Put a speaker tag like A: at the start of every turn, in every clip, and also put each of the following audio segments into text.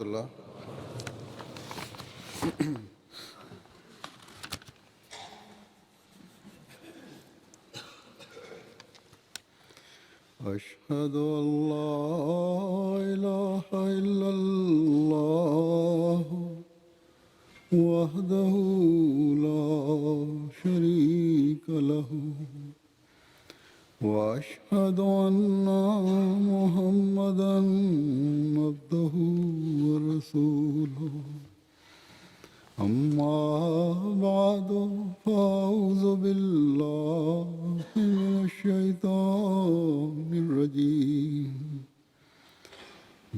A: اللہ۔ أشهد أن لا إله إلا الله وحده لا شريك له وأشهد أن محمدًا عبده ورسوله أما بعد فأعوذ بالله من الشيطان الرجيم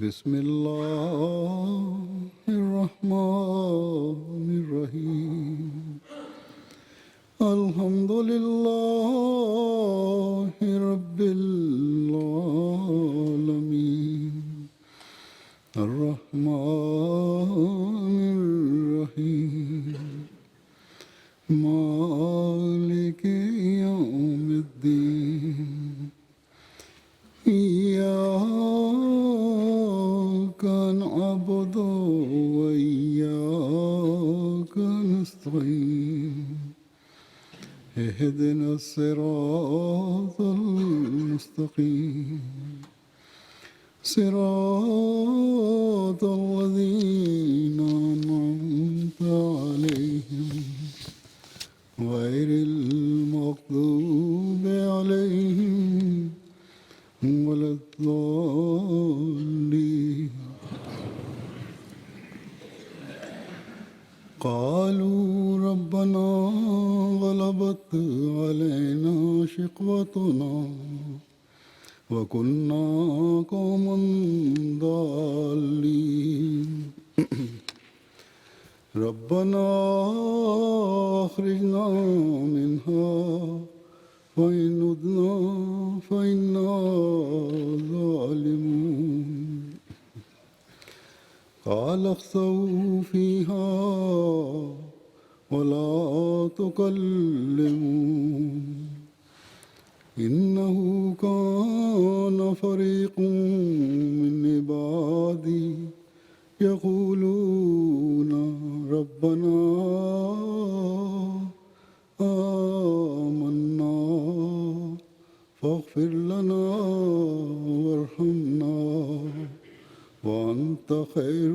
A: بسم الله الرحمن الرحيم الحمد لله رب العالمين الرحمن الرحيم مالك يوم الدين إياك نعبد وإياك نستعين اهدنا الصراط المستقيم صراط الذين أنعمت عليهم غير المغضوب عليهم ولا الضالين قالوا ربنا غلبت علينا شقوتنا وكنا قوما ضالين ربنا أخرجنا منها فإن عدنا فإنا ظالمون قال اخسئوا فيها ولا تكلمون إنه كان فريق من عبادي يقولون ربنا آمنا فاغفر لنا وارحمنا وأنت خير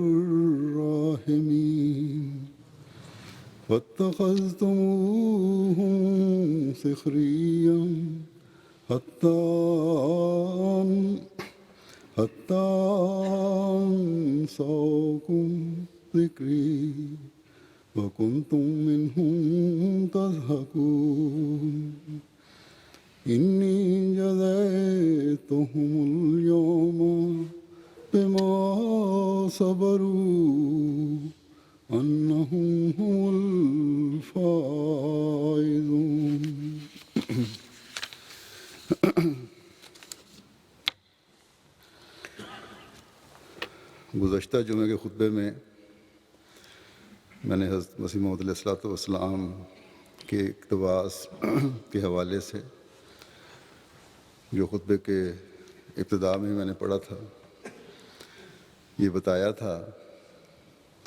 A: الراحمين فاتخذتموهم سخريا حتى أنسوكم ذكري وكنتم منهم تضحكون إني جزيتهم اليوم بما صبروا أنهم هم الفائزون گزشتہ جمعے کے خطبے میں میں نے حضرت مسیح موعود علیہ الصلوۃ والسلام کے اقتباس کے حوالے سے جو خطبے کے ابتدا میں میں نے پڑھا تھا یہ بتایا تھا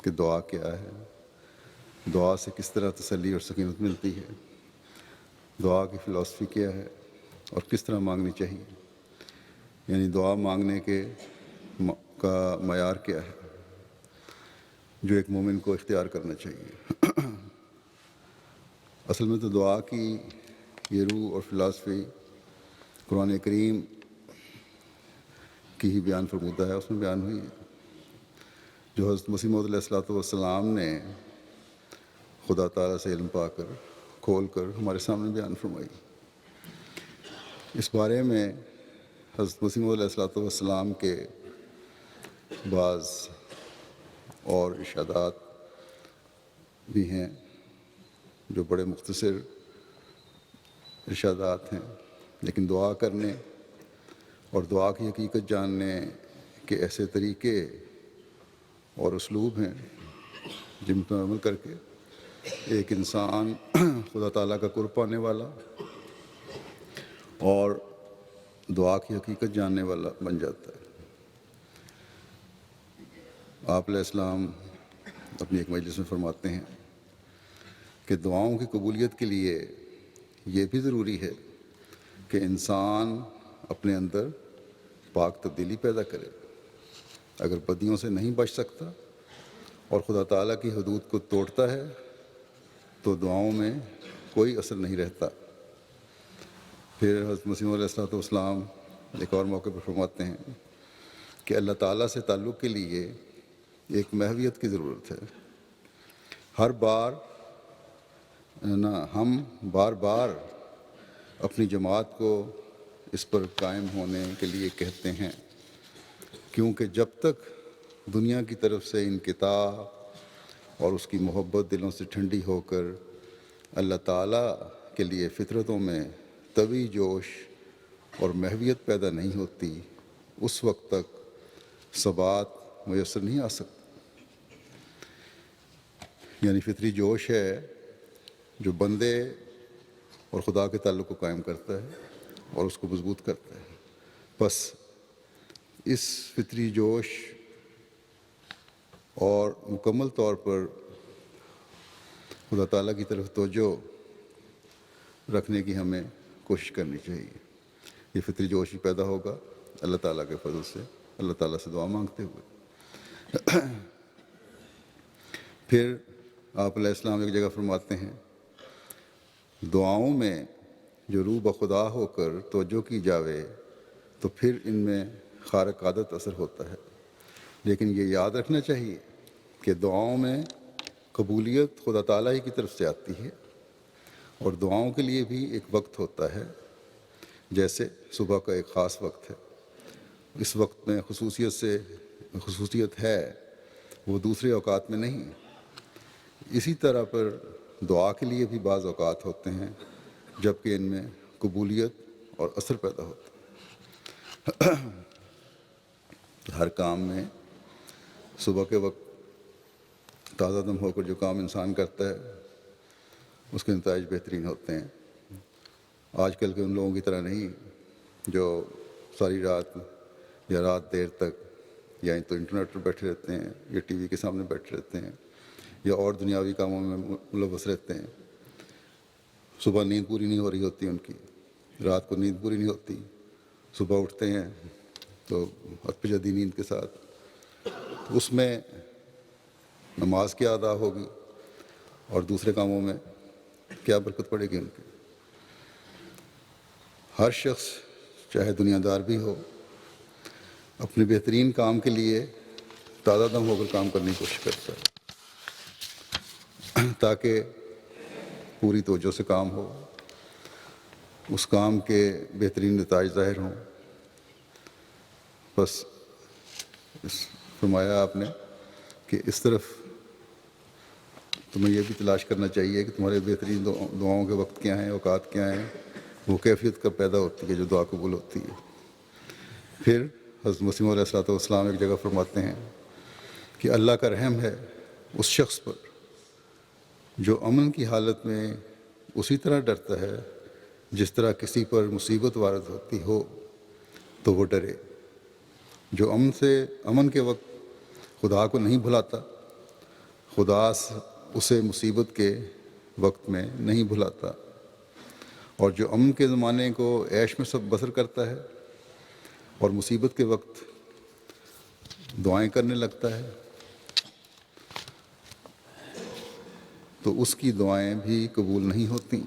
A: کہ دعا کیا ہے، دعا سے کس طرح تسلی اور سکینت ملتی ہے، دعا کی فلسفی کیا ہے اور کس طرح مانگنی چاہیے، یعنی دعا مانگنے کا معیار کیا ہے جو ایک مومن کو اختیار کرنا چاہیے۔ اصل میں تو دعا کی یہ روح اور فلسفی قرآن کریم کی ہی بیان فرمودہ ہے، اس میں بیان ہوئی ہے، جو حضرت مسیح موعود علیہ الصلوۃ والسلام نے خدا تعالیٰ سے علم پا کر کھول کر ہمارے سامنے بیان فرمائی۔ اس بارے میں حضرت مسیح موعود علیہ الصلوۃ والسلام کے بعض اور ارشادات بھی ہیں جو بڑے مختصر ارشادات ہیں، لیکن دعا کرنے اور دعا کی حقیقت جاننے کے ایسے طریقے اور اسلوب ہیں جن پر عمل کر کے ایک انسان خدا تعالیٰ کا قرب پانے والا اور دعا کی حقیقت جاننے والا بن جاتا ہے۔ آپ علیہ السلام اپنی ایک مجلس میں فرماتے ہیں کہ دعاؤں کی قبولیت کے لیے یہ بھی ضروری ہے کہ انسان اپنے اندر پاک تبدیلی پیدا کرے. اگر بدیوں سے نہیں بچ سکتا اور خدا تعالیٰ کی حدود کو توڑتا ہے تو دعاؤں میں کوئی اثر نہیں رہتا. پھر حضرت مسیح علیہ السلام ایک اور موقع پر فرماتے ہیں کہ اللہ تعالیٰ سے تعلق کے لیے ایک محویت کی ضرورت ہے. ہر بار ہم بار بار اپنی جماعت کو اس پر قائم ہونے کے لیے کہتے ہیں، کیونکہ جب تک دنیا کی طرف سے انقطاع اور اس کی محبت دلوں سے ٹھنڈی ہو کر اللہ تعالیٰ کے لیے فطرتوں میں طبعی جوش اور محویت پیدا نہیں ہوتی، اس وقت تک ثبات میسر نہیں آ سکتا. یعنی فطری جوش ہے جو بندے اور خدا کے تعلق کو قائم کرتا ہے اور اس کو مضبوط کرتا ہے. بس اس فطری جوش اور مکمل طور پر خدا تعالیٰ کی طرف توجہ رکھنے کی ہمیں کوشش کرنی چاہیے. یہ فطری جوش ہی پیدا ہوگا اللہ تعالیٰ کے فضل سے، اللہ تعالیٰ سے دعا مانگتے ہوئے. پھر آپ علیہ السلام ایک جگہ فرماتے ہیں، دعاؤں میں جو روح بخدا ہو کر توجہ کی جاوے تو پھر ان میں خارق عادت اثر ہوتا ہے. لیکن یہ یاد رکھنا چاہیے کہ دعاؤں میں قبولیت خدا تعالیٰ ہی کی طرف سے آتی ہے، اور دعاؤں کے لیے بھی ایک وقت ہوتا ہے. جیسے صبح کا ایک خاص وقت ہے، اس وقت میں خصوصیت ہے، وہ دوسرے اوقات میں نہیں. اسی طرح پر دعا کے لیے بھی بعض اوقات ہوتے ہیں جب کہ ان میں قبولیت اور اثر پیدا ہوتا ہے. ہر کام میں صبح کے وقت تازہ دم ہو کر جو کام انسان کرتا ہے اس کے نتائج بہترین ہوتے ہیں. آج کل کے ان لوگوں کی طرح نہیں جو ساری رات یا رات دیر تک یا تو انٹرنیٹ پر بیٹھے رہتے ہیں یا ٹی وی کے سامنے بیٹھے رہتے ہیں یا اور دنیاوی کاموں میں ملوث رہتے ہیں. صبح نیند پوری نہیں ہو رہی ہوتی ان کی، رات کو نیند پوری نہیں ہوتی، صبح اٹھتے ہیں تو اتپجدی نیند کے ساتھ. تو اس میں نماز کیا ادا ہوگی اور دوسرے کاموں میں کیا برکت پڑے گی ان کی. ہر شخص چاہے دنیا دار بھی ہو اپنے بہترین کام کے لیے تازہ دم ہو کر کام کرنے کی کوشش کرتا ہے تاکہ پوری توجہ سے کام ہو، اس کام کے بہترین نتائج ظاہر ہوں. بس فرمایا آپ نے کہ اس طرف تمہیں یہ بھی تلاش کرنا چاہیے کہ تمہارے بہترین دعاؤں کے وقت کیا ہیں، اوقات کیا ہیں، وہ کیفیت کب پیدا ہوتی ہے جو دعا قبول ہوتی ہے. پھر حضرت مسیح علیہ السلام ایک جگہ فرماتے ہیں کہ اللہ کا رحم ہے اس شخص پر جو امن کی حالت میں اسی طرح ڈرتا ہے جس طرح کسی پر مصیبت وارد ہوتی ہو تو وہ ڈرے. جو امن کے وقت خدا کو نہیں بھلاتا، خدا اسے مصیبت کے وقت میں نہیں بھلاتا. اور جو امن کے زمانے کو عیش میں سب بسر کرتا ہے اور مصیبت کے وقت دعائیں کرنے لگتا ہے تو اس کی دعائیں بھی قبول نہیں ہوتی.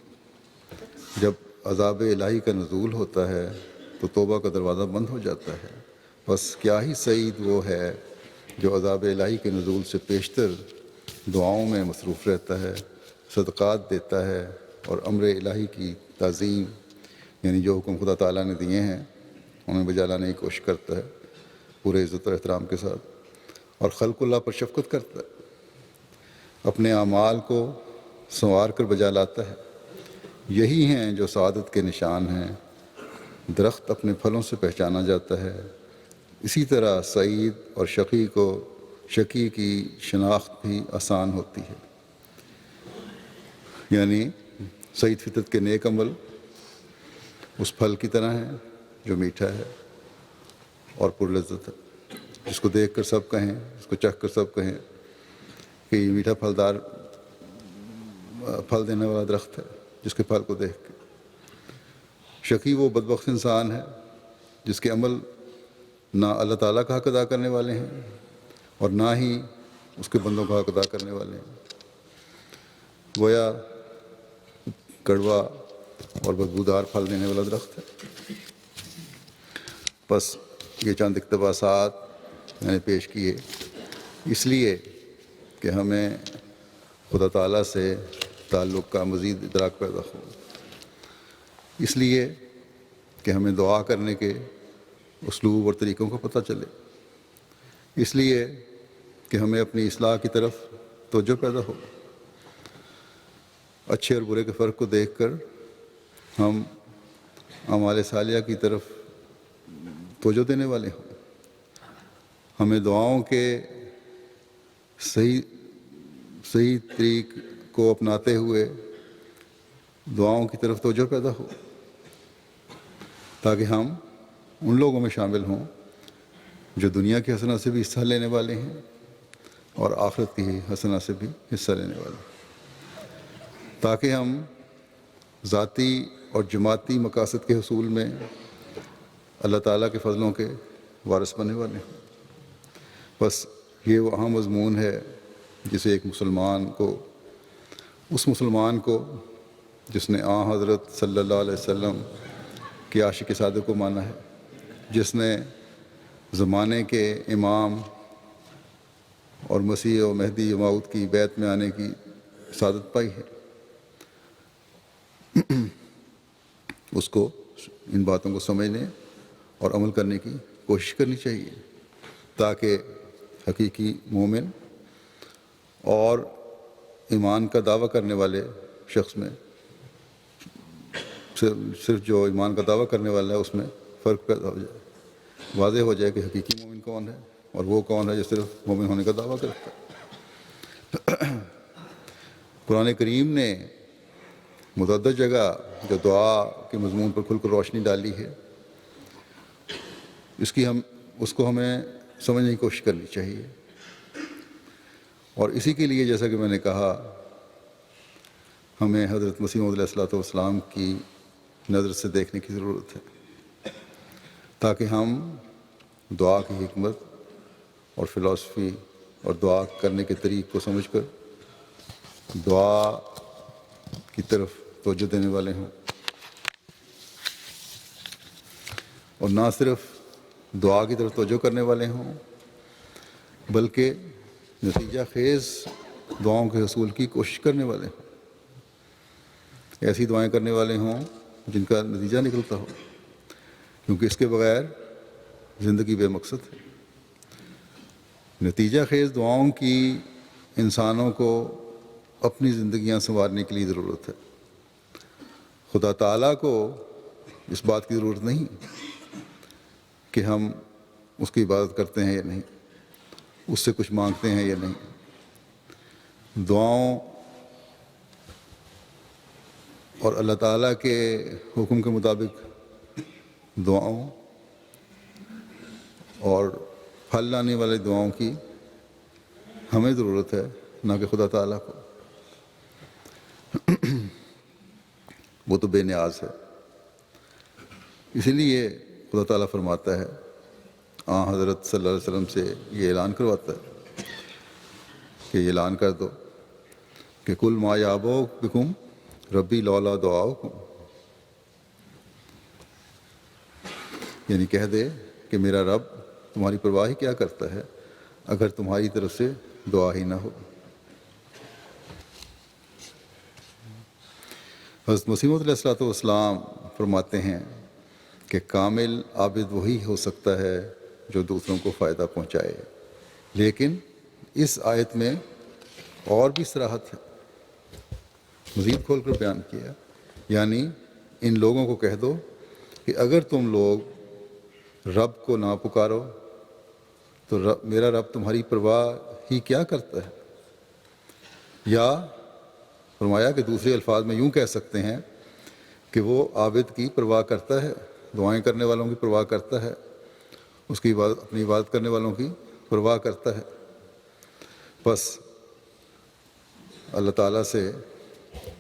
A: جب عذاب الہی کا نزول ہوتا ہے تو توبہ کا دروازہ بند ہو جاتا ہے. بس کیا ہی سعید وہ ہے جو عذاب الہی کے نزول سے پیشتر دعاؤں میں مصروف رہتا ہے، صدقات دیتا ہے اور امر الہی کی تعظیم یعنی جو حکم خدا تعالیٰ نے دیے ہیں انہیں بجا لانے کی کوشش کرتا ہے پورے عزت و احترام کے ساتھ، اور خلق اللہ پر شفقت کرتا ہے، اپنے اعمال کو سنوار کر بجا لاتا ہے. یہی ہیں جو سعادت کے نشان ہیں. درخت اپنے پھلوں سے پہچانا جاتا ہے. اسی طرح سعید اور شقی کی شناخت بھی آسان ہوتی ہے. یعنی سعید فطرت کے نیک عمل اس پھل کی طرح ہیں جو میٹھا ہے اور پرلذت ہے. جس کو دیکھ کر سب کہیں، جس کو چکھ کر سب کہیں کہ یہ میٹھا پھلدار پھل دینے والا درخت ہے، جس کے پھل کو دیکھ کے۔ شقی وہ بدبخت انسان ہے جس کے عمل نہ اللہ تعالیٰ کا حق ادا کرنے والے ہیں اور نہ ہی اس کے بندوں کا حق ادا کرنے والے ہیں۔ گویا کڑوا اور بدبودار پھل دینے والا درخت ہے۔ بس یہ چند اقتباسات میں نے پیش کیے اس لیے کہ ہمیں خدا تعالیٰ سے تعلق کا مزید ادراک پیدا ہو، اس لیے کہ ہمیں دعا کرنے کے اسلوب اور طریقوں کا پتہ چلے، اس لیے کہ ہمیں اپنی اصلاح کی طرف توجہ پیدا ہو، اچھے اور برے کے فرق کو دیکھ کر ہم اعمال صالحہ کی طرف توجہ دینے والے ہوں، ہمیں دعاؤں کے صحیح طریق کو اپناتے ہوئے دعاؤں کی طرف توجہ پیدا ہو، تاکہ ہم ان لوگوں میں شامل ہوں جو دنیا کی حسنات سے بھی حصہ لینے والے ہیں اور آخرت کی حسنات سے بھی حصہ لینے والے ہیں، تاکہ ہم ذاتی اور جماعتی مقاصد کے حصول میں اللہ تعالیٰ کے فضلوں کے وارث بننے والے ہیں۔ بس یہ وہ اہم مضمون ہے جسے ایک مسلمان کو، اس مسلمان کو جس نے حضرت صلی اللہ علیہ وسلم کے عاشق صادق کو مانا ہے، جس نے زمانے کے امام اور مسیح و مہدی و موعود کی بیعت میں آنے کی سعادت پائی ہے، اس کو ان باتوں کو سمجھنے اور عمل کرنے کی کوشش کرنی چاہیے، تاکہ حقیقی مومن اور ایمان کا دعویٰ کرنے والے شخص میں صرف جو ایمان کا دعویٰ کرنے والا ہے اس میں فرق پیدا ہو جائے، واضح ہو جائے کہ حقیقی مومن کون ہے اور وہ کون ہے جو صرف مومن ہونے کا دعویٰ کرتا ہے۔ قرآن کریم نے متعدد جگہ جو دعا کے مضمون پر کھل کر روشنی ڈالی ہے، اس کو ہمیں سمجھنے کی کوشش کرنی چاہیے، اور اسی کے لیے جیسا کہ میں نے کہا ہمیں حضرت مسیح موعود علیہ السلام کی نظر سے دیکھنے کی ضرورت ہے، تاکہ ہم دعا کی حکمت اور فلسفی اور دعا کرنے کے طریق کو سمجھ کر دعا کی طرف توجہ دینے والے ہوں، اور نہ صرف دعا کی طرف توجہ کرنے والے ہوں بلکہ نتیجہ خیز دعاؤں کے حصول کی کوشش کرنے والے ہوں، ایسی دعائیں کرنے والے ہوں جن کا نتیجہ نکلتا ہو، کیونکہ اس کے بغیر زندگی بے مقصد ہے۔ نتیجہ خیز دعاؤں کی انسانوں کو اپنی زندگیاں سنوارنے کے لیے ضرورت ہے۔ خدا تعالیٰ کو اس بات کی ضرورت نہیں کہ ہم اس کی عبادت کرتے ہیں یا نہیں، اس سے کچھ مانگتے ہیں یا نہیں۔ دعاؤں اور اللہ تعالیٰ کے حکم کے مطابق دعاؤں اور پھل لانے والے دعاؤں کی ہمیں ضرورت ہے، نہ کہ خدا تعالیٰ کو۔ وہ تو بے نیاز ہے، اسی لیے خدا تعالیٰ فرماتا ہے، حضرت صلی اللہ علیہ وسلم سے یہ اعلان کرواتا ہے کہ یہ اعلان کر دو کہ کل ما یابو بکم ربی لولا دعاؤکم، یعنی کہہ دے کہ میرا رب تمہاری پرواہ ہی کیا کرتا ہے اگر تمہاری طرف سے دعا ہی نہ ہو۔ حضرت مسیح موعود علیہ السلام فرماتے ہیں کہ کامل عابد وہی ہو سکتا ہے جو دوسروں کو فائدہ پہنچائے، لیکن اس آیت میں اور بھی صراحت ہے، مزید کھول کر بیان کیا، یعنی ان لوگوں کو کہہ دو کہ اگر تم لوگ رب کو نہ پکارو تو میرا رب تمہاری پرواہ ہی کیا کرتا ہے، یا فرمایا کہ دوسرے الفاظ میں یوں کہہ سکتے ہیں کہ وہ عابد کی پرواہ کرتا ہے، دعائیں کرنے والوں کی پرواہ کرتا ہے، اس کی اپنی عبادت کرنے والوں کی پرواہ کرتا ہے۔ بس اللہ تعالیٰ سے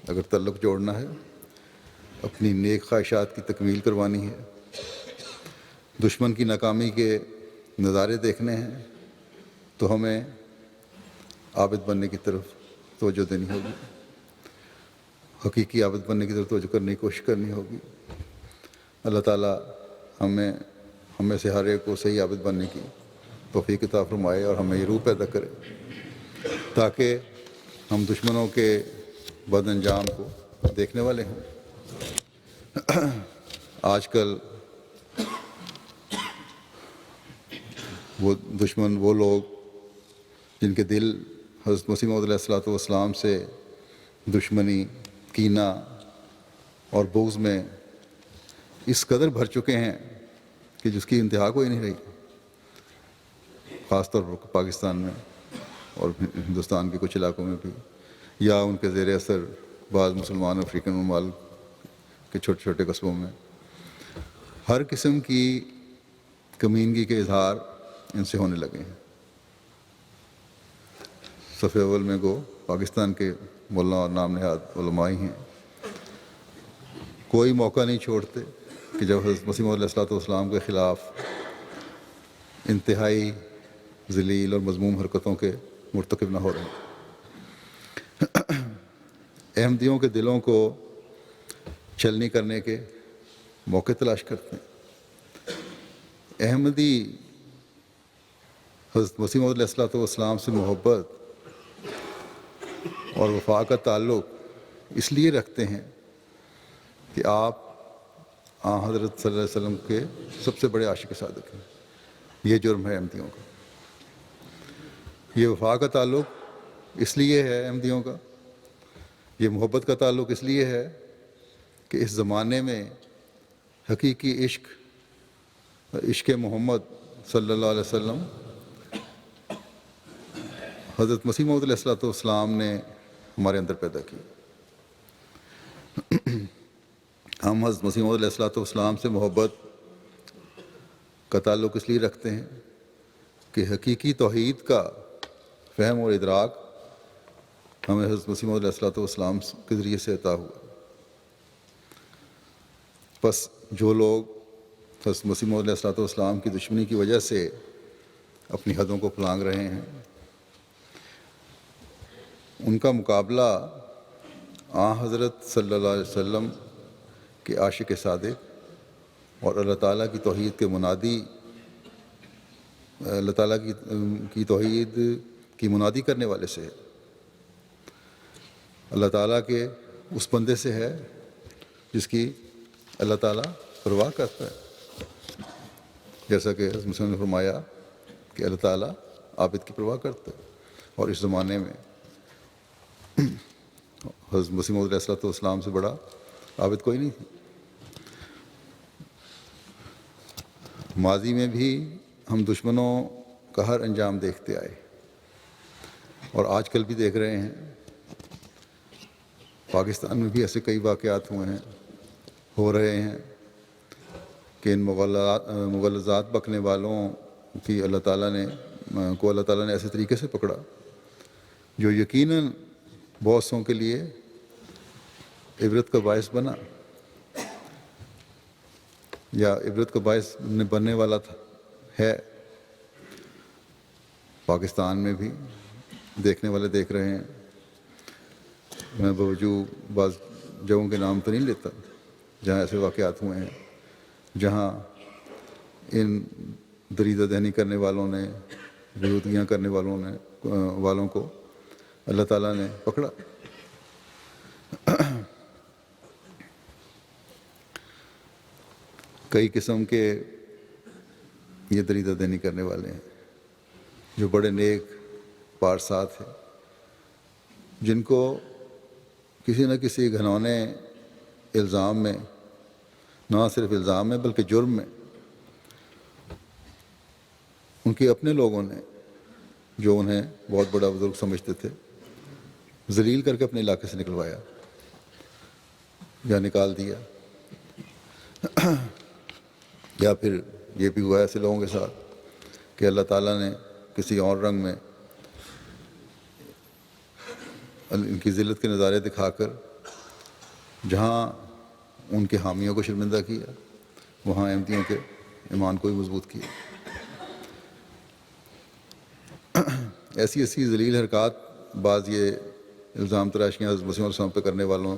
A: اگر تعلق جوڑنا ہے، اپنی نیک خواہشات کی تکمیل کروانی ہے، دشمن کی ناکامی کے نظارے دیکھنے ہیں، تو ہمیں عابد بننے کی طرف توجہ دینی ہوگی، حقیقی عابد بننے کی طرف توجہ کرنے کی کوشش کرنی ہوگی۔ اللہ تعالیٰ ہمیں سے ہر ایک کو صحیح عابد بننے کی توفیق عطا فرمائے اور ہمیں یہ روح پیدا کرے تاکہ ہم دشمنوں کے بد انجام کو دیکھنے والے ہوں۔ آج کل وہ دشمن، وہ لوگ جن کے دل حضرت مسیح موعود علیہ السلام سے دشمنی، کینہ اور بغض میں اس قدر بھر چکے ہیں کہ جس کی انتہا کوئی نہیں رہی، خاص طور پر پاکستان میں اور ہندوستان کے کچھ علاقوں میں بھی، یا ان کے زیر اثر بعض مسلمان افریقن ممالک کے چھوٹے چھوٹے قصبوں میں، ہر قسم کی کمینگی کے اظہار ان سے ہونے لگے ہیں۔ صف اول میں گو پاکستان کے مولانا اور نام نہاد علماء ہیں، کوئی موقع نہیں چھوڑتے کہ جب حضرت مسیح موعود علیہ السلام کے خلاف انتہائی ذلیل اور مذموم حرکتوں کے مرتکب نہ ہو رہے ہیں۔ احمدیوں کے دلوں کو چھلنی کرنے کے موقع تلاش کرتے ہیں۔ احمدی حضرت مسیح موعود علیہ السلام سے محبت اور وفا کا تعلق اس لیے رکھتے ہیں کہ آپ حضرت صلی اللہ علیہ وسلم کے سب سے بڑے عاشق صادق ہیں۔ یہ جرم ہے احمدیوں کا۔ یہ وفا کا تعلق اس لیے ہے احمدیوں کا، یہ محبت کا تعلق اس لیے ہے کہ اس زمانے میں حقیقی عشق محمد صلی اللہ علیہ وسلم حضرت مسیح موعود علیہ السلام نے ہمارے اندر پیدا کی۔ ہم حضرت مسیح موعود علیہ السلام سے محبت کا تعلق اس لیے رکھتے ہیں کہ حقیقی توحید کا فہم اور ادراک ہمیں حضرت مسیح موعود علیہ السلام کے ذریعے سے عطا ہوا۔ بس جو لوگ حضرت مسیح موعود علیہ السلام کی دشمنی کی وجہ سے اپنی حدوں کو پھلانگ رہے ہیں، ان کا مقابلہ حضرت صلی اللہ علیہ وسلم کے عاشق صادق اور اللہ تعالیٰ کی توحید کے منادی، اللہ تعالیٰ کی توحید کی منادی کرنے والے سے ہے، اللہ تعالیٰ کے اس بندے سے ہے جس کی اللہ تعالیٰ پرواہ کرتا ہے، جیسا کہ حضرت مسلم نے فرمایا کہ اللہ تعالیٰ عابد کی پرواہ کرتا ہے۔ اور اس زمانے میں حضرت مسیح موعود علیہ السلام سے بڑا عابد کوئی نہیں تھی۔ ماضی میں بھی ہم دشمنوں کا ہر انجام دیکھتے آئے اور آج کل بھی دیکھ رہے ہیں۔ پاکستان میں بھی ایسے کئی واقعات ہوئے ہیں، ہو رہے ہیں کہ ان مغلظات بکنے والوں کی اللہ تعالیٰ نے ایسے طریقے سے پکڑا جو یقیناً بہت سوں کے لیے عبرت کا باعث بنا یا عبرت کا باعث بننے والا ہے۔ پاکستان میں بھی دیکھنے والے دیکھ رہے ہیں۔ میں باوجود بعض جگہوں کے نام تو نہیں لیتا جہاں ایسے واقعات ہوئے ہیں، جہاں ان دریدہ دہنی کرنے والوں نے، بیہودگیاں کرنے والوں کو اللہ تعالیٰ نے پکڑا۔ کئی قسم کے یہ دریدہ دہنی کرنے والے ہیں جو بڑے نیک پارسات ہیں، جن کو کسی نہ کسی گھنونے الزام میں، نہ صرف الزام میں بلکہ جرم میں، ان کے اپنے لوگوں نے جو انہیں بہت بڑا بزرگ سمجھتے تھے، ذلیل کر کے اپنے علاقے سے نکلوایا یا نکال دیا، یا پھر یہ بھی ہوا ایسے لوگوں کے ساتھ کہ اللہ تعالیٰ نے کسی اور رنگ میں ان کی ذلت کے نظارے دکھا کر جہاں ان کے حامیوں کو شرمندہ کیا، وہاں احمدیوں کے ایمان کو بھی مضبوط کیا۔ ایسی ایسی ذلیل حرکات بعض یہ الزام تراشیاں حضرت مسیح علیہ السلام پہ کرنے والوں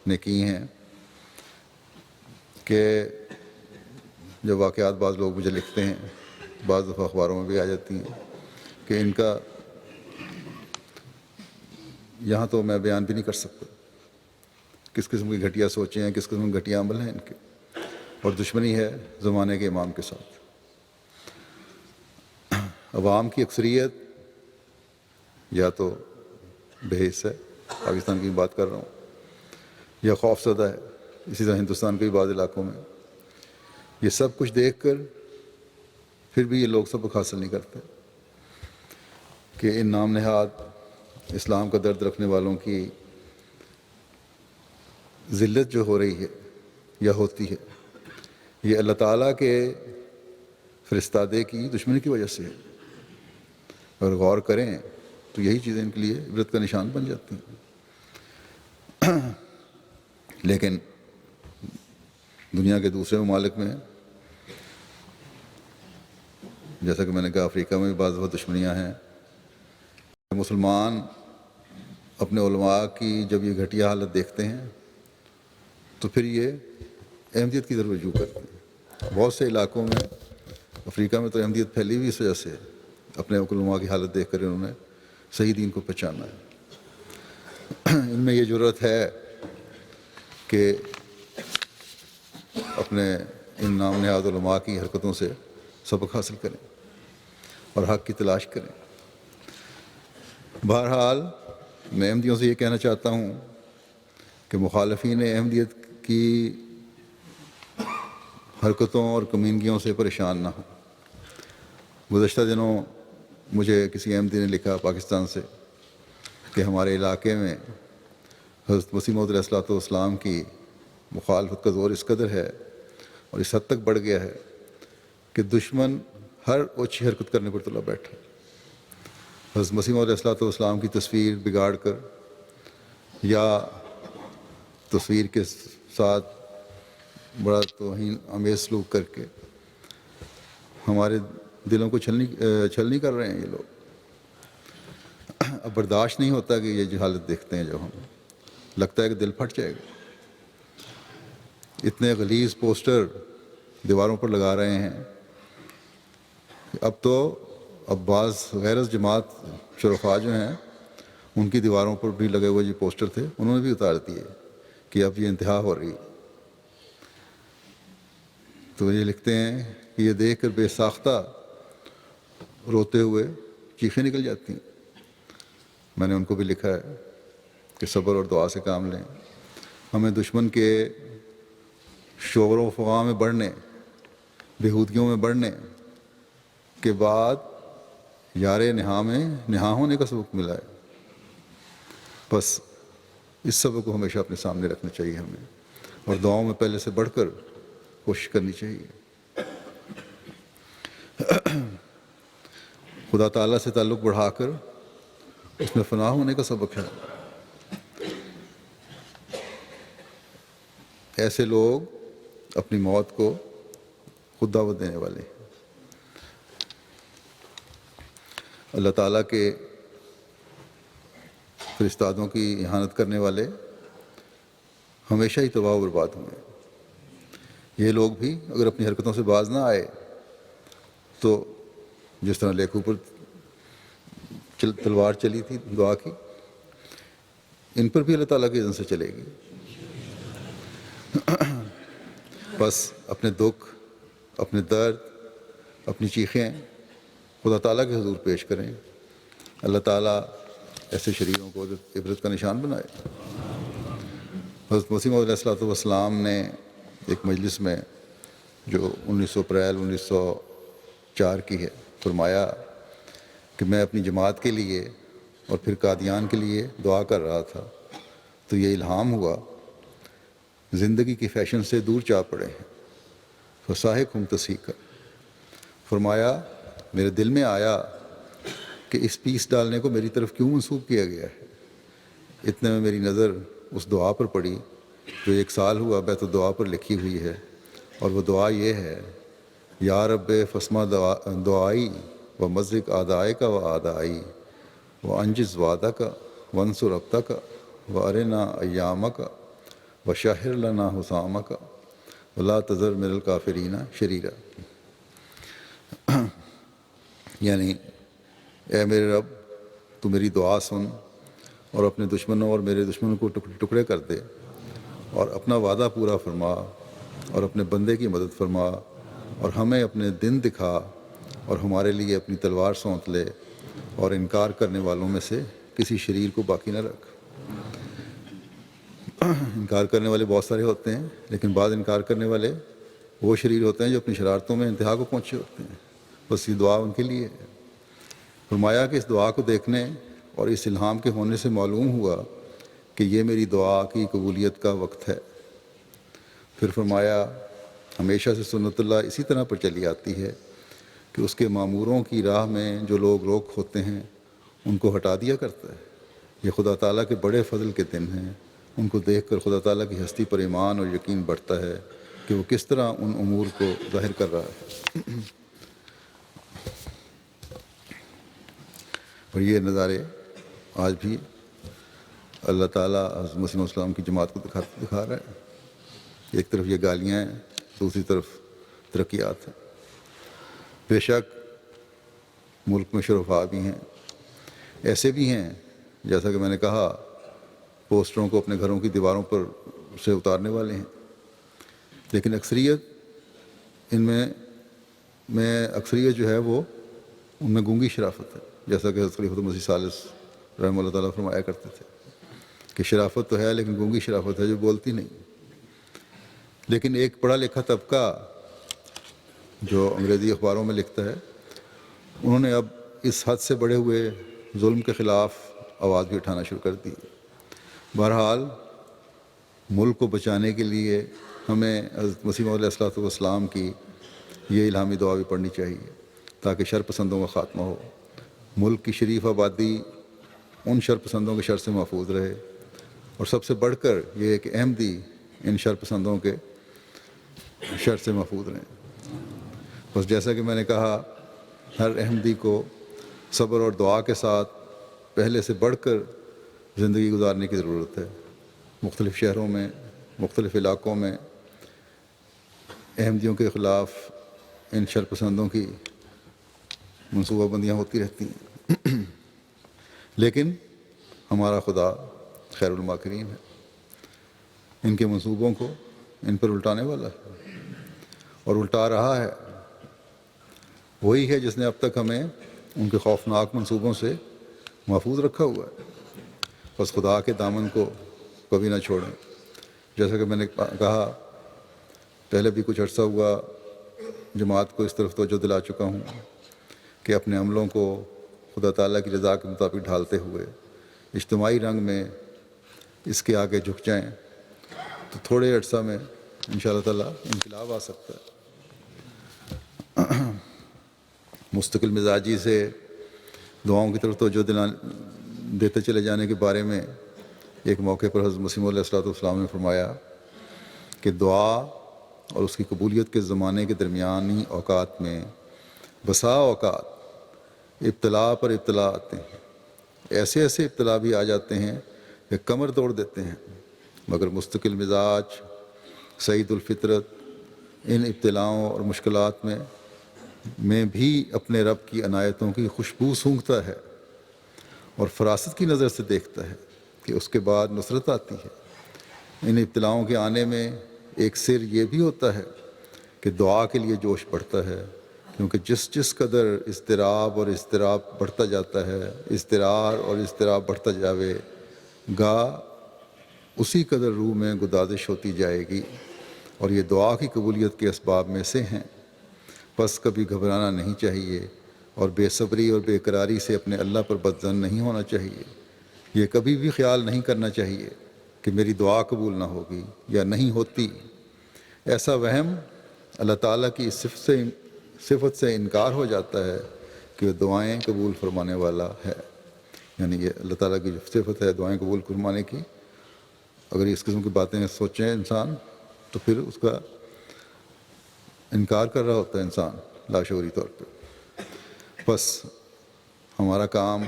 A: نے کی ہیں کہ جب واقعات بعض لوگ مجھے لکھتے ہیں، بعض دفعہ اخباروں میں بھی آ جاتی ہیں کہ ان کا یہاں تو میں بیان بھی نہیں کر سکتا کس قسم کی گھٹیا سوچیں ہیں، کس قسم کے گھٹیا عمل ہیں ان کے، اور دشمنی ہے زمانے کے امام کے ساتھ۔ عوام کی اکثریت یا تو بے حس ہے، پاکستان کی بات کر رہا ہوں، یا خوف زدہ ہے، اسی طرح ہندوستان کے بھی بعض علاقوں میں۔ یہ سب کچھ دیکھ کر پھر بھی یہ لوگ سبق حاصل نہیں کرتے کہ ان نام نہاد اسلام کا درد رکھنے والوں کی ذلت جو ہو رہی ہے یا ہوتی ہے، یہ اللہ تعالیٰ کے فرستادے کی دشمنی کی وجہ سے ہے۔ اگر غور کریں تو یہی چیزیں ان کے لیے عبرت کا نشان بن جاتی ہیں۔ لیکن دنیا کے دوسرے ممالک میں، جیسا کہ میں نے کہا افریقہ میں بھی بعض دفعہ دشمنیاں ہیں، مسلمان اپنے علماء کی جب یہ گھٹیا حالت دیکھتے ہیں تو پھر یہ احمدیت کی طرف رجوع کرتے ہیں۔ بہت سے علاقوں میں، افریقہ میں تو احمدیت پھیلی ہوئی اس وجہ سے اپنے علماء کی حالت دیکھ کر انہوں نے صحیح دین کو پہچانا ہے۔ ان میں یہ جرأت ہے کہ اپنے ان نام نہاد علماء کی حرکتوں سے سبق حاصل کریں اور حق کی تلاش کریں۔ بہرحال میں احمدیوں سے یہ کہنا چاہتا ہوں کہ مخالفین احمدیت کی حرکتوں اور کمینگیوں سے پریشان نہ ہوں۔ گزشتہ دنوں مجھے کسی احمدی نے لکھا پاکستان سے کہ ہمارے علاقے میں حضرت مسیح موعود علیہ الصلوۃ والسلام کی مخالفت کا زور اس قدر ہے اور اس حد تک بڑھ گیا ہے کہ دشمن ہر اوچھی حرکت کرنے پر تلا بیٹھا ہے۔ حضرت مسیح موعود علیہ الصلوۃ والسلام کی تصویر بگاڑ کر یا تصویر کے ساتھ بڑا توہین آمیز سلوک کر کے ہمارے دلوں کو چھلنی کر رہے ہیں یہ لوگ۔ اب برداشت نہیں ہوتا کہ یہ جو حالت دیکھتے ہیں، جب ہم لگتا ہے کہ دل پھٹ جائے گا۔ اتنے غلیظ پوسٹر دیواروں پر لگا رہے ہیں، اب بعض غیر جماعت شرفاء جو ہیں ان کی دیواروں پر بھی لگے ہوئے جو پوسٹر تھے انہوں نے بھی اتار دیے کہ اب یہ انتہا ہو رہی ہے۔ تو یہ لکھتے ہیں کہ یہ دیکھ کر بے ساختہ روتے ہوئے چیخیں نکل جاتی ہیں۔ میں نے ان کو بھی لکھا ہے کہ صبر اور دعا سے کام لیں۔ ہمیں دشمن کے شور و فغاں میں بڑھنے، بےہودگیوں میں بڑھنے کے بعد یار نہا میں نہا ہونے کا سبق ملا ہے۔ بس اس سبق کو ہمیشہ اپنے سامنے رکھنا چاہیے ہمیں، اور دعاؤں میں پہلے سے بڑھ کر کوشش کرنی چاہیے۔ خدا تعالیٰ سے تعلق بڑھا کر اس میں فنا ہونے کا سبق ہے۔ ایسے لوگ اپنی موت کو خود دعوت دینے والے ہیں۔ اللہ تعالیٰ کے فرستادوں کی اہانت کرنے والے ہمیشہ ہی تباہ و برباد ہوئے۔ یہ لوگ بھی اگر اپنی حرکتوں سے باز نہ آئے تو جس طرح لیکھوں پر تلوار چلی تھی دعا کی، ان پر بھی اللہ تعالیٰ کے اذن سے چلے گی۔ بس اپنے دکھ، اپنے درد، اپنی چیخیں خدا تعالیٰ کے حضور پیش کریں۔ اللہ تعالیٰ ایسے شریروں کو عبرت کا نشان بنائے۔ حضرت مسیح موعود علیہ الصلوۃ والسلام نے ایک مجلس میں جو 19 اپریل 1904 کی ہے فرمایا کہ میں اپنی جماعت کے لیے اور پھر قادیان کے لیے دعا کر رہا تھا تو یہ الہام ہوا، زندگی کی فیشن سے دور جا پڑے ہیں، فصاحق ہم تصحیق۔ فرمایا میرے دل میں آیا کہ اس پیس ڈالنے کو میری طرف کیوں منسوب کیا گیا ہے۔ اتنے میں میری نظر اس دعا پر پڑی جو 1 سال ہوا بیت الدعا پر لکھی ہوئی ہے، اور وہ دعا یہ ہے: یا رب فسمع دعائی و مزق آدائے کا و آدائی و انجز وعدہ کا ونصر ربتہ کا و ارنا ایامہ کا و شہر لنا حسامہ کا ولا تذر من الکافرین شریرا۔ یعنی اے میرے رب، تو میری دعا سن اور اپنے دشمنوں اور میرے دشمنوں کو ٹکڑے کر دے، اور اپنا وعدہ پورا فرما، اور اپنے بندے کی مدد فرما، اور ہمیں اپنے دن دکھا، اور ہمارے لیے اپنی تلوار سونت لے، اور انکار کرنے والوں میں سے کسی شریر کو باقی نہ رکھ۔ انکار کرنے والے بہت سارے ہوتے ہیں، لیکن بعض انکار کرنے والے وہ شریر ہوتے ہیں جو اپنی شرارتوں میں انتہا کو پہنچے ہوتے ہیں۔ بس یہ دعا ان کے لیے ہے۔ فرمایا کہ اس دعا کو دیکھنے اور اس الہام کے ہونے سے معلوم ہوا کہ یہ میری دعا کی قبولیت کا وقت ہے۔ پھر فرمایا ہمیشہ سے سنت اللہ اسی طرح پر چلی آتی ہے کہ اس کے ماموروں کی راہ میں جو لوگ روک ہوتے ہیں ان کو ہٹا دیا کرتا ہے۔ یہ خدا تعالیٰ کے بڑے فضل کے دن ہیں۔ ان کو دیکھ کر خدا تعالیٰ کی ہستی پر ایمان اور یقین بڑھتا ہے کہ وہ کس طرح ان امور کو ظاہر کر رہا ہے۔ اور یہ نظارے آج بھی اللہ تعالیٰ حضرت مسیح علیہ السلام کی جماعت کو دکھا رہا ہے۔ ایک طرف یہ گالیاں ہیں، دوسری طرف ترقیات ہیں۔ بے شک ملک میں شرفاء بھی ہیں، ایسے بھی ہیں جیسا کہ میں نے کہا پوسٹروں کو اپنے گھروں کی دیواروں پر سے اتارنے والے ہیں، لیکن اکثریت ان میں اکثریت جو ہے وہ ان میں گونگی شرافت ہے، جیسا کہ حضرت خلیفۃ المسیح ثالث رحمہ اللہ تعالیٰ فرمایا کرتے تھے کہ شرافت تو ہے لیکن گونگی شرافت ہے جو بولتی نہیں۔ لیکن ایک پڑھا لکھا طبقہ جو انگریزی اخباروں میں لکھتا ہے، انہوں نے اب اس حد سے بڑھے ہوئے ظلم کے خلاف آواز بھی اٹھانا شروع کر دی۔ بہرحال ملک کو بچانے کے لیے ہمیں حضرت مسیح علیہ السلام کی یہ الہامی دعا بھی پڑھنی چاہیے تاکہ شر پسندوں کا خاتمہ ہو، ملک کی شریف آبادی ان شر پسندوں کے شر سے محفوظ رہے، اور سب سے بڑھ کر یہ ہے کہ احمدی ان شر پسندوں کے شر سے محفوظ رہیں۔ بس جیسا کہ میں نے کہا ہر احمدی کو صبر اور دعا کے ساتھ پہلے سے بڑھ کر زندگی گزارنے کی ضرورت ہے۔ مختلف شہروں میں، مختلف علاقوں میں احمدیوں کے خلاف ان شر پسندوں کی منصوبہ بندیاں ہوتی رہتی ہیں، لیکن ہمارا خدا خیر الماکرین ہے، ان کے منصوبوں کو ان پر الٹانے والا ہے اور الٹا رہا ہے۔ وہی ہے جس نے اب تک ہمیں ان کے خوفناک منصوبوں سے محفوظ رکھا ہوا ہے۔ بس خدا کے دامن کو کبھی نہ چھوڑیں۔ جیسا کہ میں نے کہا پہلے بھی کچھ عرصہ ہوا جماعت کو اس طرف توجہ دلا چکا ہوں کہ اپنے عملوں کو خدا تعالیٰ کی رضا کے مطابق ڈھالتے ہوئے اجتماعی رنگ میں اس کے آگے جھک جائیں تو تھوڑے عرصہ میں انشاءاللہ تعالیٰ انقلاب آ سکتا ہے۔ مستقل مزاجی سے دعاؤں کی طرف توجہ دیتے چلے جانے کے بارے میں ایک موقع پر حضرت مسیح علیہ السلام نے فرمایا کہ دعا اور اس کی قبولیت کے زمانے کے درمیانی اوقات میں بسا اوقات ابتلا پر ابتلا آتے ہیں، ایسے ایسے ابتلا بھی آ جاتے ہیں کہ کمر توڑ دیتے ہیں، مگر مستقل مزاج سعید الفطرت ان ابتلاؤں اور مشکلات میں بھی اپنے رب کی عنایتوں کی خوشبو سونگھتا ہے اور فراست کی نظر سے دیکھتا ہے کہ اس کے بعد نصرت آتی ہے۔ ان ابتلاؤں کے آنے میں ایک سر یہ بھی ہوتا ہے کہ دعا کے لیے جوش بڑھتا ہے، کیونکہ جس قدر اضطراب اور اضطراب بڑھتا جاتا ہے، اضطرار اور اضطراب بڑھتا جاوے گا، اسی قدر روح میں گدازش ہوتی جائے گی، اور یہ دعا کی قبولیت کے اسباب میں سے ہیں۔ بس کبھی گھبرانا نہیں چاہیے، اور بے صبری اور بے قراری سے اپنے اللہ پر بدظن نہیں ہونا چاہیے۔ یہ کبھی بھی خیال نہیں کرنا چاہیے کہ میری دعا قبول نہ ہوگی یا نہیں ہوتی۔ ایسا وہم اللہ تعالیٰ کی اس صفت سے صفت سے انکار ہو جاتا ہے کہ وہ دعائیں قبول فرمانے والا ہے. یعنی یہ اللہ تعالیٰ کی جو صفت ہے دعائیں قبول فرمانے کی، اگر اس قسم کی باتیں سوچیں انسان تو پھر اس کا انکار کر رہا ہوتا ہے انسان لاشعوری طور پہ. بس ہمارا کام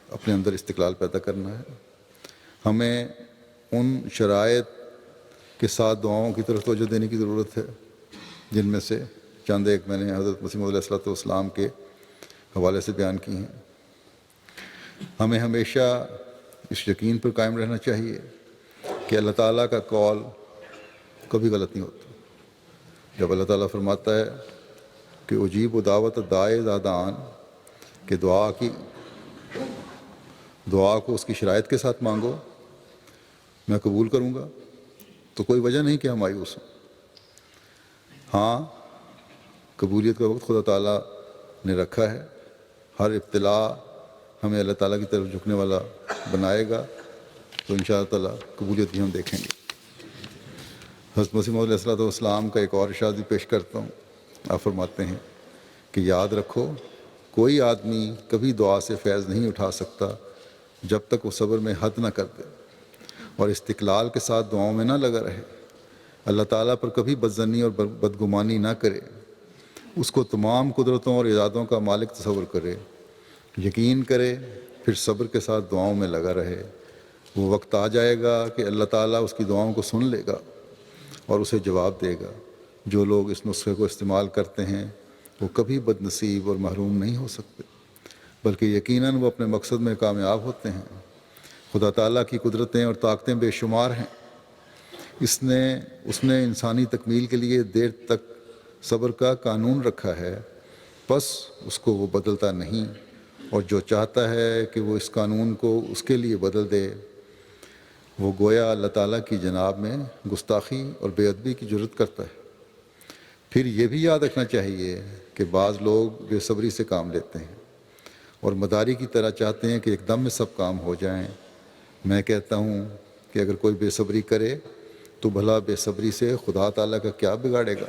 A: اپنے اندر استقلال پیدا کرنا ہے. ہمیں ان شرائط کے ساتھ دعاؤں کی طرف توجہ دینے کی ضرورت ہے جن میں سے چند ایک میں نے حضرت مسیح موعود علیہ السلام کے حوالے سے بیان کی ہیں. ہمیں ہمیشہ اس یقین پر قائم رہنا چاہیے کہ اللہ تعالیٰ کا قول کبھی غلط نہیں ہوتا. جب اللہ تعالیٰ فرماتا ہے کہ اجیب و دعوت داعی اذا دعان، کہ دعا کو اس کی شرائط کے ساتھ مانگو میں قبول کروں گا، تو کوئی وجہ نہیں کہ ہم مایوس ہوں. ہاں، قبولیت کا وقت خدا تعالیٰ نے رکھا ہے. ہر ابتلا ہمیں اللہ تعالیٰ کی طرف جھکنے والا بنائے گا، تو انشاءاللہ تعالیٰ قبولیت بھی ہم دیکھیں گے. حضرت مسیح موعود علیہ السلام کا ایک اور ارشاد بھی پیش کرتا ہوں. آپ فرماتے ہیں کہ یاد رکھو کوئی آدمی کبھی دعا سے فیض نہیں اٹھا سکتا جب تک وہ صبر میں حد نہ کر دے اور استقلال کے ساتھ دعاؤں میں نہ لگا رہے. اللہ تعالیٰ پر کبھی بدظنی اور بدگمانی نہ کرے، اس کو تمام قدرتوں اور ایجادوں کا مالک تصور کرے، یقین کرے، پھر صبر کے ساتھ دعاؤں میں لگا رہے. وہ وقت آ جائے گا کہ اللہ تعالیٰ اس کی دعاؤں کو سن لے گا اور اسے جواب دے گا. جو لوگ اس نسخے کو استعمال کرتے ہیں وہ کبھی بد نصیب اور محروم نہیں ہو سکتے، بلکہ یقیناً وہ اپنے مقصد میں کامیاب ہوتے ہیں. خدا تعالیٰ کی قدرتیں اور طاقتیں بے شمار ہیں. اس نے انسانی تکمیل کے لیے دیر تک صبر کا قانون رکھا ہے، بس اس کو وہ بدلتا نہیں، اور جو چاہتا ہے کہ وہ اس قانون کو اس کے لیے بدل دے وہ گویا اللہ تعالیٰ کی جناب میں گستاخی اور بے ادبی کی جرات کرتا ہے. پھر یہ بھی یاد رکھنا چاہیے کہ بعض لوگ بے صبری سے کام لیتے ہیں اور مداری کی طرح چاہتے ہیں کہ ایک دم میں سب کام ہو جائیں. میں کہتا ہوں کہ اگر کوئی بے صبری کرے تو بھلا بے صبری سے خدا تعالیٰ کا کیا بگاڑے گا؟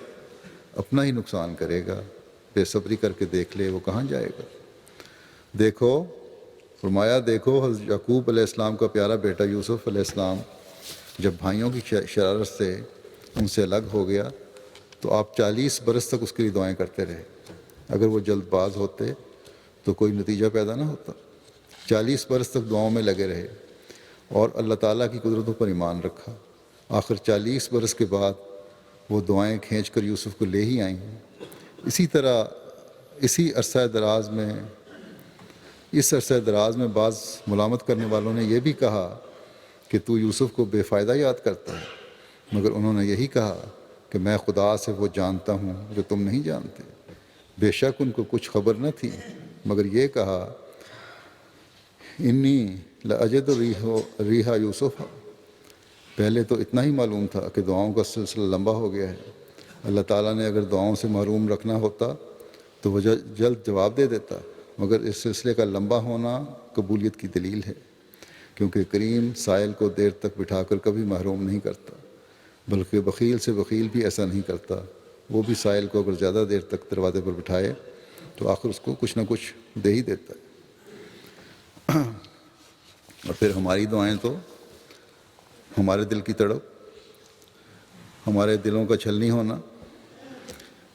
A: اپنا ہی نقصان کرے گا. بے صبری کر کے دیکھ لے وہ کہاں جائے گا. فرمایا دیکھو حضرت یعقوب علیہ السلام کا پیارا بیٹا یوسف علیہ السلام جب بھائیوں کی شرارت سے ان سے الگ ہو گیا تو آپ 40 برس تک اس کے لیے دعائیں کرتے رہے. اگر وہ جلد باز ہوتے تو کوئی نتیجہ پیدا نہ ہوتا. 40 برس تک دعاؤں میں لگے رہے اور اللہ تعالیٰ کی قدرتوں پر ایمان رکھا. آخر 40 برس کے بعد وہ دعائیں کھینچ کر یوسف کو لے ہی آئیں. اسی طرح اسی عرصہ دراز میں بعض ملامت کرنے والوں نے یہ بھی کہا کہ تو یوسف کو بے فائدہ یاد کرتا ہے، مگر انہوں نے یہی کہا کہ میں خدا سے وہ جانتا ہوں جو تم نہیں جانتے. بے شک ان کو کچھ خبر نہ تھی، مگر یہ کہا انی لاجد ریحا یوسف. پہلے تو اتنا ہی معلوم تھا کہ دعاؤں کا سلسلہ لمبا ہو گیا ہے. اللہ تعالیٰ نے اگر دعاؤں سے محروم رکھنا ہوتا تو وہ جلد جواب دے دیتا، مگر اس سلسلے کا لمبا ہونا قبولیت کی دلیل ہے، کیونکہ کریم سائل کو دیر تک بٹھا کر کبھی محروم نہیں کرتا، بلکہ بخیل سے بخیل بھی ایسا نہیں کرتا. وہ بھی سائل کو اگر زیادہ دیر تک دروازے پر بٹھائے تو آخر اس کو کچھ نہ کچھ دے ہی دیتا ہے. اور پھر ہماری دعائیں تو ہمارے دل کی تڑپ، ہمارے دلوں کا چھلنی ہونا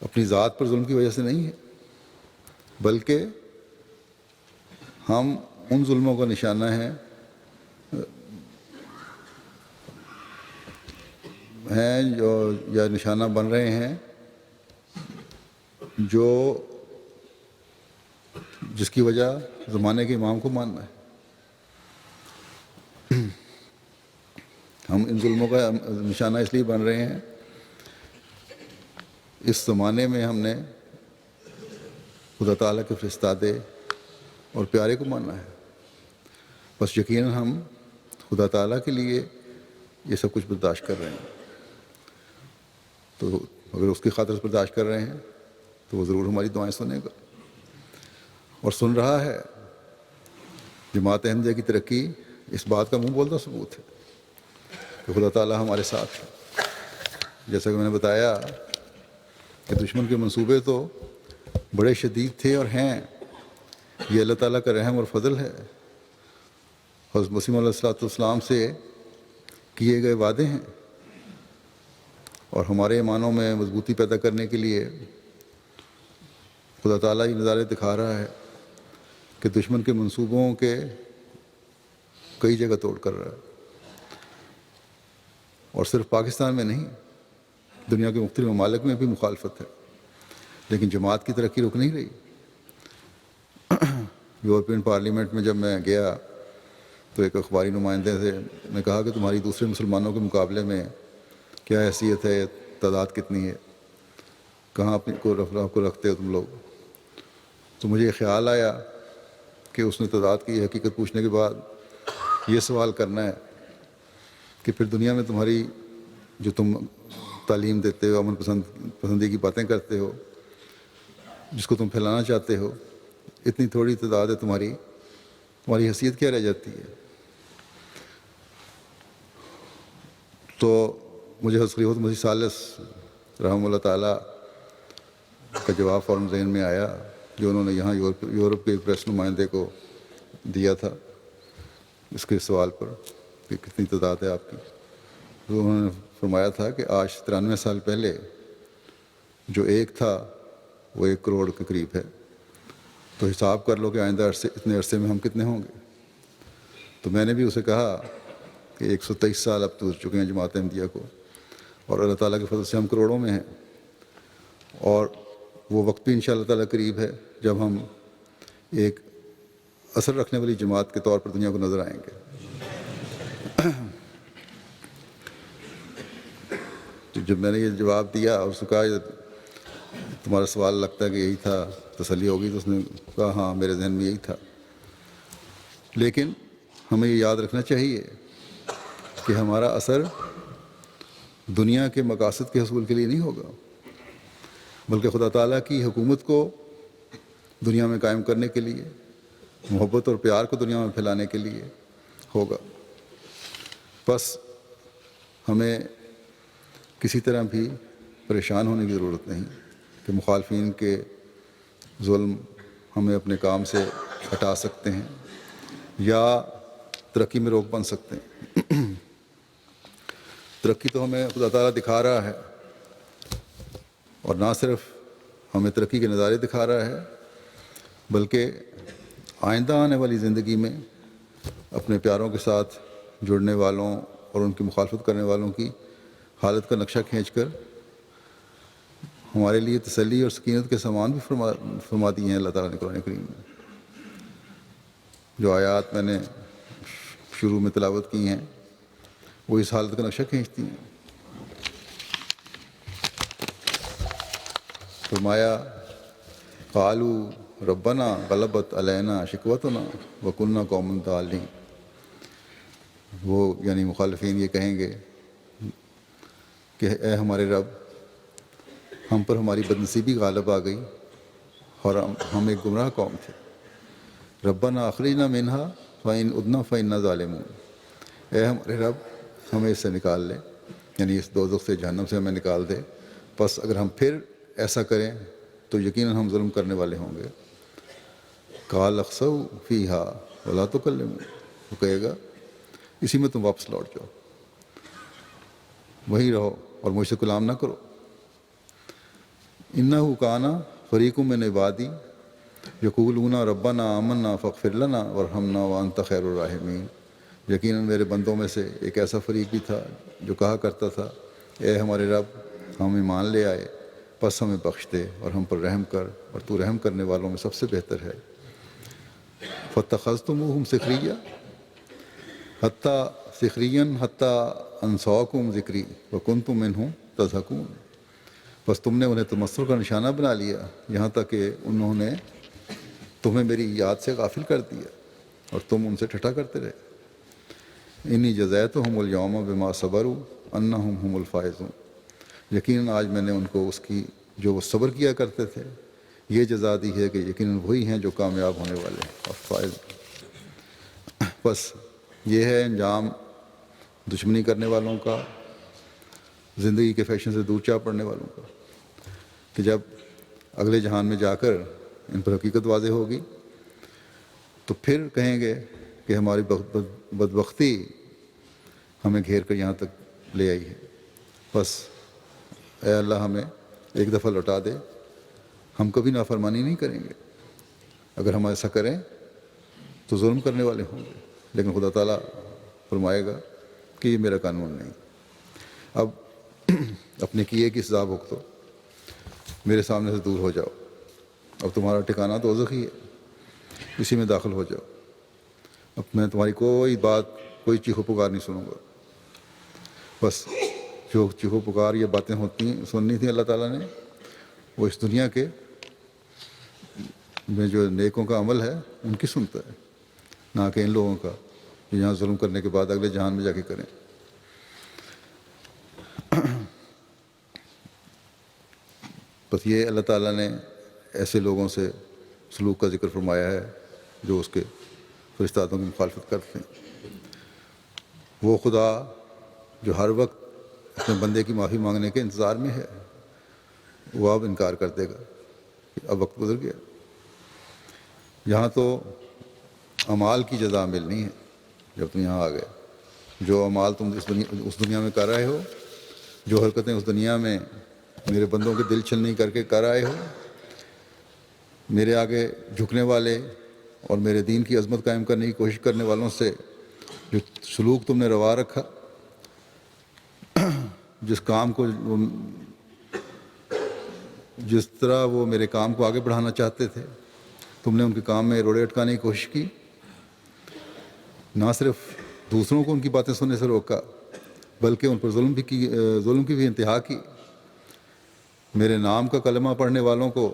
A: اپنی ذات پر ظلم کی وجہ سے نہیں ہے، بلکہ ہم ان ظلموں کا نشانہ ہیں جو یا نشانہ بن رہے ہیں جس کی وجہ زمانے کے امام کو ماننا ہے. ہم ان ظلموں کا نشانہ اس لیے بن رہے ہیں اس زمانے میں ہم نے خدا تعالیٰ کے فرستادے اور پیارے کو ماننا ہے. بس یقیناً ہم خدا تعالیٰ کے لیے یہ سب کچھ برداشت کر رہے ہیں، تو اگر اس کی خاطر برداشت کر رہے ہیں تو وہ ضرور ہماری دعائیں سنے گا، اور سن رہا ہے. جماعت احمدیہ کی ترقی اس بات کا منہ بولتا ثبوت ہے کہ خدا تعالیٰ ہمارے ساتھ ہے. جیسا کہ میں نے بتایا کہ دشمن کے منصوبے تو بڑے شدید تھے اور ہیں. یہ اللہ تعالیٰ کا رحم اور فضل ہے. حضرت مسیح علیہ السلام سے کیے گئے وعدے ہیں، اور ہمارے ایمانوں میں مضبوطی پیدا کرنے کے لیے خدا تعالیٰ یہ نظارے دکھا رہا ہے کہ دشمن کے منصوبوں کے کئی جگہ توڑ کر رہا ہے. اور صرف پاکستان میں نہیں، دنیا کے مختلف ممالک میں بھی مخالفت ہے، لیکن جماعت کی ترقی رک نہیں رہی. یورپین پارلیمنٹ میں جب میں گیا تو ایک اخباری نمائندے سے نے کہا کہ تمہاری دوسرے مسلمانوں کے مقابلے میں کیا حیثیت ہے، تعداد کتنی ہے، کہاں اپنے کو رکھتے ہو تم لوگ. تو مجھے یہ خیال آیا کہ اس نے تعداد کی حقیقت پوچھنے کے بعد یہ سوال کرنا ہے کہ پھر دنیا میں تمہاری جو تم تعلیم دیتے ہو، امن پسندی کی باتیں کرتے ہو، جس کو تم پھیلانا چاہتے ہو، اتنی تھوڑی تعداد ہے تمہاری حیثیت کیا رہ جاتی ہے. تو مجھے حضرت خلیفۃ مسیح ثالث رحمہ اللہ تعالیٰ کا جواب فوراً ذہن میں آیا، جو انہوں نے یہاں یورپ کے ایک پریس نمائندے کو دیا تھا اس کے سوال پر کہ کتنی تعداد ہے آپ کی. تو انہوں نے فرمایا تھا کہ آج 93 سال پہلے جو ایک تھا وہ 1 کروڑ کے قریب ہے. تو حساب کر لو کہ آئندہ اتنے عرصے میں ہم کتنے ہوں گے. تو میں نے بھی اسے کہا کہ 123 سال اب تو چکے ہیں جماعت احمدیہ کو، اور اللہ تعالیٰ کے فضل سے ہم کروڑوں میں ہیں، اور وہ وقت بھی انشاءاللہ تعالیٰ قریب ہے جب ہم ایک اثر رکھنے والی جماعت کے طور پر دنیا کو نظر آئیں گے. جب میں نے یہ جواب دیا اور اس نے کہا تمہارا سوال لگتا ہے کہ یہی تھا، تسلی ہوگی، تو اس نے کہا ہاں میرے ذہن میں یہی تھا. لیکن ہمیں یہ یاد رکھنا چاہیے کہ ہمارا اثر دنیا کے مقاصد کے حصول کے لیے نہیں ہوگا، بلکہ خدا تعالیٰ کی حکومت کو دنیا میں قائم کرنے کے لیے، محبت اور پیار کو دنیا میں پھیلانے کے لیے ہوگا. بس ہمیں کسی طرح بھی پریشان ہونے کی ضرورت نہیں کہ مخالفین کے ظلم ہمیں اپنے کام سے ہٹا سکتے ہیں یا ترقی میں روک بن سکتے ہیں. ترقی تو ہمیں خدا تعالیٰ دکھا رہا ہے، اور نہ صرف ہمیں ترقی کے نظارے دکھا رہا ہے بلکہ آئندہ آنے والی زندگی میں اپنے پیاروں کے ساتھ جڑنے والوں اور ان کی مخالفت کرنے والوں کی حالت کا نقشہ کھینچ کر ہمارے لیے تسلی اور سکینت کے سامان بھی فرما دیے ہیں اللہ تعالیٰ نے قرآن کریم میں. جو آیات میں نے شروع میں تلاوت کی ہیں وہ اس حالت کا نقشہ کھینچتی ہیں. فرمایا قالوا ربنا غلبت علینا شقوتنا وکننا قوما ضالین. وہ یعنی مخالفین یہ کہیں گے کہ اے ہمارے رب، ہم پر ہماری بدنصیبی غالب آ گئی اور ہم ایک گمراہ قوم تھے. ربنا اخرجنا منہا فإن عدنا فإنا ظالمون. اے ہمارے رب، ہمیں اس سے نکال لے، یعنی اس دوزخ سے، جہنم سے ہمیں نکال دے، پس اگر ہم پھر ایسا کریں تو یقیناً ہم ظلم کرنے والے ہوں گے. قال اخسؤوا فیہا ولا تکلمون. وہ کہے گا اسی میں تم واپس لوٹ جاؤ، وہیں رہو اور مجھ سے کلام نہ کرو. انہ کان فریق من عبادی یقولون ربنا آمنا فاغفر لنا وارحمنا وانت خیر الراحمین. یقیناً میرے بندوں میں سے ایک ایسا فریق بھی تھا جو کہا کرتا تھا اے ہمارے رب، ہم ایمان لے آئے، پس ہمیں بخش دے اور ہم پر رحم کر، اور تو رحم کرنے والوں میں سب سے بہتر ہے. فاتخذتموہم سخریا حتی انسوکم ذکری وکنتم منہم تضحکون. بس تم نے انہیں تمسخر کا نشانہ بنا لیا یہاں تک کہ انہوں نے تمہیں میری یاد سے غافل کر دیا اور تم ان سے ٹھٹھا کرتے رہے. انی جزیتہم الیوم بما صبروا انہم هم الفائزون. یقیناً آج میں نے ان کو اس کی جو وہ صبر کیا کرتے تھے یہ جزا دی ہے کہ یقیناً وہی ہیں جو کامیاب ہونے والے ہیں اور فائز. بس یہ ہے انجام دشمنی کرنے والوں کا، زندگی کے فیشن سے دور چا پڑنے والوں کا، کہ جب اگلے جہان میں جا کر ان پر حقیقت واضح ہوگی تو پھر کہیں گے کہ ہماری بدبختی ہمیں گھیر کر یہاں تک لے آئی ہے، بس اے اللہ ہمیں ایک دفعہ لوٹا دے، ہم کبھی نافرمانی نہیں کریں گے۔ اگر ہم ایسا کریں تو ظلم کرنے والے ہوں گے، لیکن خدا تعالیٰ فرمائے گا کہ یہ میرا قانون نہیں۔ اب اپنے کیے کی سزا بھگتو، میرے سامنے سے دور ہو جاؤ، اب تمہارا ٹھکانہ دوزخ ہی ہے، اسی میں داخل ہو جاؤ۔ اب میں تمہاری کوئی بات، کوئی چیخو پکار نہیں سنوں گا۔ بس جو چیخو پکار یہ باتیں سننی تھیں اللہ تعالیٰ نے، وہ اس دنیا کے میں جو نیکوں کا عمل ہے ان کی سنتا ہے، نہ کہ ان لوگوں کا جو یہاں ظلم کرنے کے بعد اگلے جہان میں جا کے کریں۔ بس یہ اللہ تعالیٰ نے ایسے لوگوں سے سلوک کا ذکر فرمایا ہے جو اس کے فرشتوں کی مخالفت کرتے ہیں۔ وہ خدا جو ہر وقت اپنے بندے کی معافی مانگنے کے انتظار میں ہے، وہ اب انکار کر دے گا کہ اب وقت گزر گیا۔ یہاں تو اعمال کی جزا ملنی ہے جب تم یہاں آ گئے۔ جو اعمال تم اس دنیا میں کر رہے ہو، جو حرکتیں اس دنیا میں میرے بندوں کے دل چھلنی کر کے کر آئے ہو، میرے آگے جھکنے والے اور میرے دین کی عظمت قائم کرنے کی کوشش کرنے والوں سے جو سلوک تم نے روا رکھا، جس کام کو جس طرح وہ میرے کام کو آگے بڑھانا چاہتے تھے، تم نے ان کے کام میں روڑے اٹکانے کی کوشش کی، نہ صرف دوسروں کو ان کی باتیں سننے سے روکا بلکہ ان پر ظلم کی بھی انتہا کی۔ میرے نام کا کلمہ پڑھنے والوں کو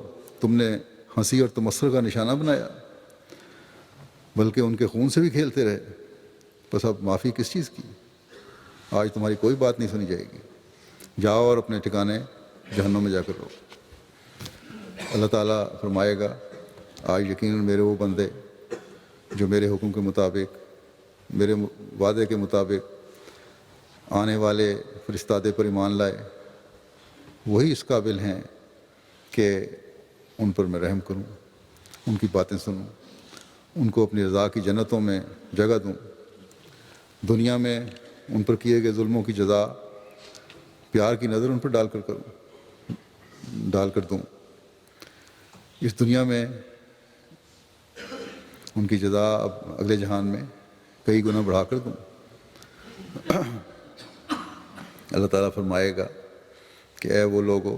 A: تم نے ہنسی اور تمسخر کا نشانہ بنایا، بلکہ ان کے خون سے بھی کھیلتے رہے۔ بس اب معافی کس چیز کی؟ آج تمہاری کوئی بات نہیں سنی جائے گی، جاؤ اور اپنے ٹھکانے جہنم میں جا کر رہو۔ اللہ تعالیٰ فرمائے گا آج یقیناً میرے وہ بندے جو میرے حکم کے مطابق، میرے وعدے کے مطابق آنے والے فرشتادے پر ایمان لائے، وہی اس قابل ہیں کہ ان پر میں رحم کروں، ان کی باتیں سنوں، ان کو اپنی رضا کی جنتوں میں جگہ دوں، دنیا میں ان پر کیے گئے ظلموں کی جزا پیار کی نظر ان پر ڈال کر دوں، اس دنیا میں ان کی جزا اب اگلے جہان میں کئی گنا بڑھا کر دوں۔ اللہ تعالیٰ فرمائے گا کہ اے وہ لوگو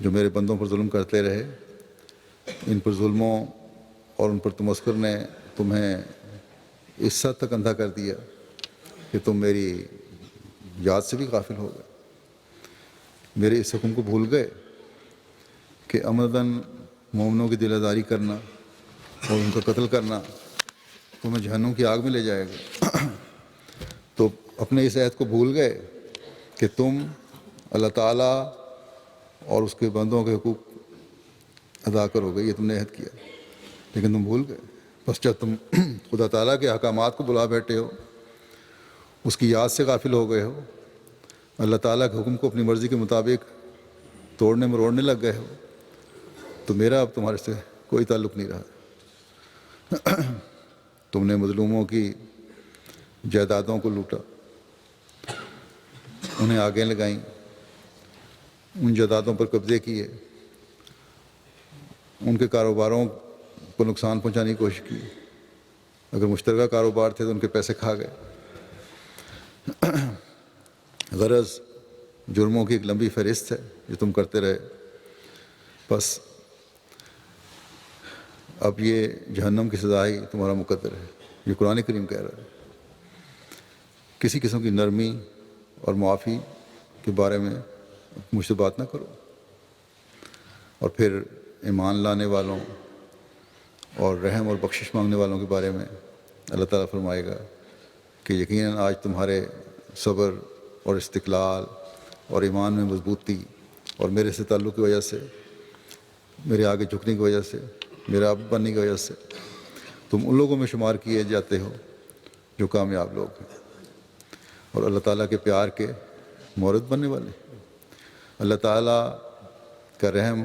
A: جو میرے بندوں پر ظلم کرتے رہے، ان پر ظلموں اور ان پر تمسخر نے تمہیں اس حد تک اندھا کر دیا کہ تم میری یاد سے بھی غافل ہو گئے، میرے اس حکم کو بھول گئے کہ عمداً مومنوں کی دل آزاری کرنا اور ان کا قتل کرنا تمہیں جہنم کی آگ میں لے جائے گا۔ تو اپنے اس عہد کو بھول گئے کہ تم اللہ تعالیٰ اور اس کے بندوں کے حقوق ادا کرو گے، یہ تم نے عہد کیا، لیکن تم بھول گئے۔ بس جب تم خدا تعالیٰ کے احکامات کو بلا بیٹھے ہو، اس کی یاد سے غافل ہو گئے ہو، اللہ تعالیٰ کے حکم کو اپنی مرضی کے مطابق توڑنے مروڑنے لگ گئے ہو، تو میرا اب تمہارے سے کوئی تعلق نہیں رہا۔ تم نے مظلوموں کی جائیدادوں کو لوٹا، انہیں آگیں لگائیں، ان جائیدادوں پر قبضے کیے، ان کے کاروباروں کو نقصان پہنچانے کی کوشش کی، اگر مشترکہ کاروبار تھے تو ان کے پیسے کھا گئے۔ غرض جرموں کی ایک لمبی فہرست ہے جو تم کرتے رہے۔ بس اب یہ جہنم کی سزا ہی تمہارا مقدر ہے، یہ قرآن کریم کہہ رہا ہے۔ کسی قسم کی نرمی اور معافی کے بارے میں مجھ سے بات نہ کرو، اور پھر ایمان لانے والوں اور رحم اور بخشش مانگنے والوں کے بارے میں اللہ تعالیٰ فرمائے گا کہ یقیناً آج تمہارے صبر اور استقلال اور ایمان میں مضبوطی اور میرے سے تعلق کی وجہ سے، میرے آگے جھکنے کی وجہ سے، میرا اب بننے کی وجہ سے تم ان لوگوں میں شمار کیے جاتے ہو جو کامیاب لوگ ہیں اور اللہ تعالیٰ کے پیار کے مورد بننے والے۔ اللہ تعالیٰ کا رحم